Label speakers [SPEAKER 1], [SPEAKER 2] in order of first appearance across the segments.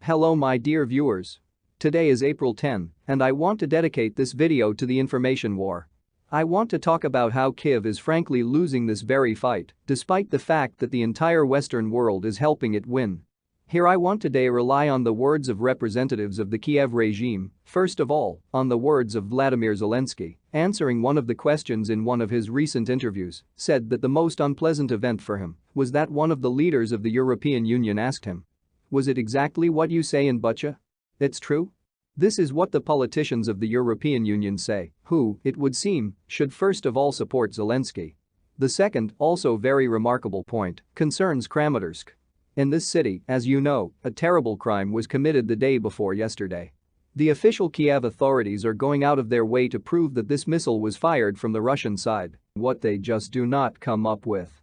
[SPEAKER 1] Hello my dear viewers. Today is April 10, and I want to dedicate this video to the information war. I want to talk about how Kyiv is frankly losing this very fight, despite the fact that the entire Western world is helping it win. Here I want today rely on the words of representatives of the Kyiv regime, first of all, on the words of Vladimir Zelensky, answering one of the questions in one of his recent interviews, said that the most unpleasant event for him was that one of the leaders of the European Union asked him, "Was it exactly what you say in Bucha? It's true?" This is what the politicians of the European Union say, who, it would seem, should first of all support Zelensky. The second, also very remarkable point, concerns Kramatorsk. In this city, as you know, a terrible crime was committed the day before yesterday. The official Kyiv authorities are going out of their way to prove that this missile was fired from the Russian side, what they just do not come up with.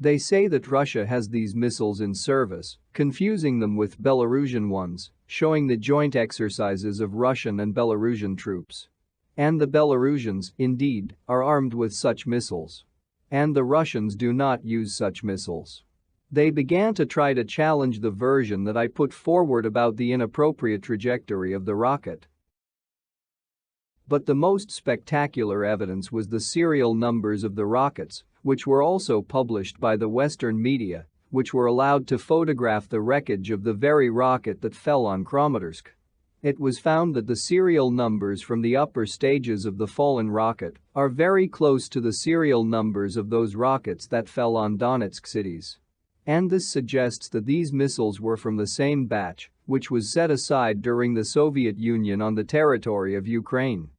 [SPEAKER 1] They say that Russia has these missiles in service, confusing them with Belarusian ones, showing the joint exercises of Russian and Belarusian troops. And the Belarusians, indeed, are armed with such missiles. And the Russians do not use such missiles. They began to try to challenge the version that I put forward about the inappropriate trajectory of the rocket. But the most spectacular evidence was the serial numbers of the rockets, which were also published by the Western media, which were allowed to photograph the wreckage of the very rocket that fell on Kramatorsk. It was found that the serial numbers from the upper stages of the fallen rocket are very close to the serial numbers of those rockets that fell on Donetsk cities. And this suggests that these missiles were from the same batch, which was set aside during the Soviet Union on the territory of Ukraine.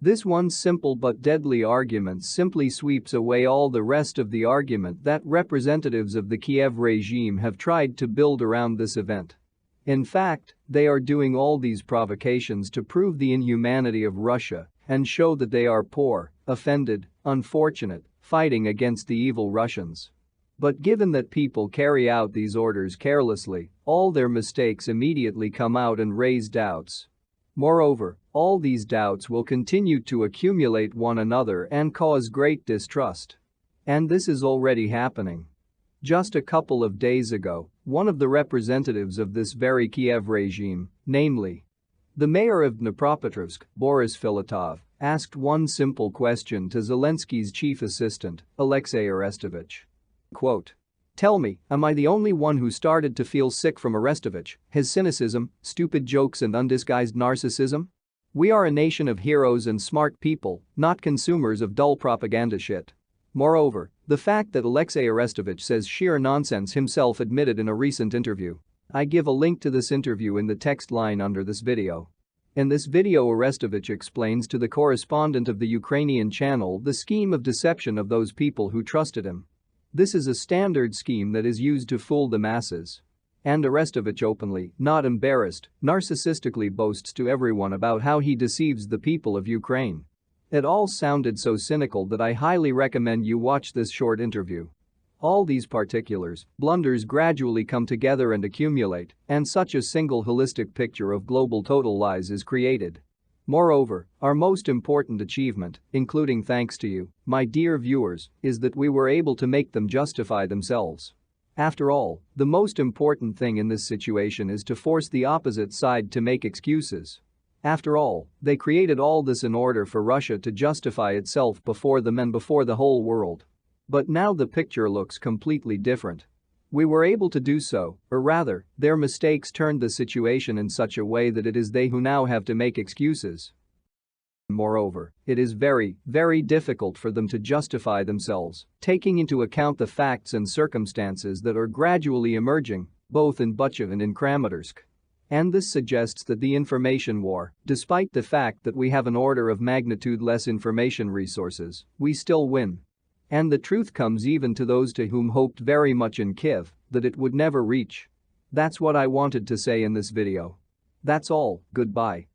[SPEAKER 1] This one simple but deadly argument simply sweeps away all the rest of the argument that representatives of the Kyiv regime have tried to build around this event. In fact, they are doing all these provocations to prove the inhumanity of Russia and show that they are poor, offended, unfortunate, fighting against the evil Russians. But given that people carry out these orders carelessly, all their mistakes immediately come out and raise doubts. Moreover, all these doubts will continue to accumulate one another and cause great distrust. And this is already happening. Just a couple of days ago, one of the representatives of this very Kyiv regime, namely the mayor of Dnipropetrovsk, Boris Filatov, asked one simple question to Zelensky's chief assistant, Alexei Arestovich. Quote, "Tell me, am I the only one who started to feel sick from Arestovich, his cynicism, stupid jokes and undisguised narcissism? We are a nation of heroes and smart people, not consumers of dull propaganda shit." Moreover, the fact that Alexei Arestovich says sheer nonsense himself admitted in a recent interview. I give a link to this interview in the text line under this video. In this video, Arestovich explains to the correspondent of the Ukrainian channel the scheme of deception of those people who trusted him. This is a standard scheme that is used to fool the masses. And Arestovich openly, not embarrassed, narcissistically boasts to everyone about how he deceives the people of Ukraine. It all sounded so cynical that I highly recommend you watch this short interview. All these particulars, blunders gradually come together and accumulate, and such a single holistic picture of global total lies is created. Moreover, our most important achievement, including thanks to you, my dear viewers, is that we were able to make them justify themselves. After all, the most important thing in this situation is to force the opposite side to make excuses. After all, they created all this in order for Russia to justify itself before them and before the whole world. But now the picture looks completely different. We were able to do so, or rather, their mistakes turned the situation in such a way that it is they who now have to make excuses. Moreover, it is very, very difficult for them to justify themselves, taking into account the facts and circumstances that are gradually emerging, both in Bucha and in Kramatorsk. And this suggests that the information war, despite the fact that we have an order of magnitude less information resources, we still win. And the truth comes even to those to whom hoped very much in Kyiv that it would never reach. That's what I wanted to say in this video. That's all, goodbye.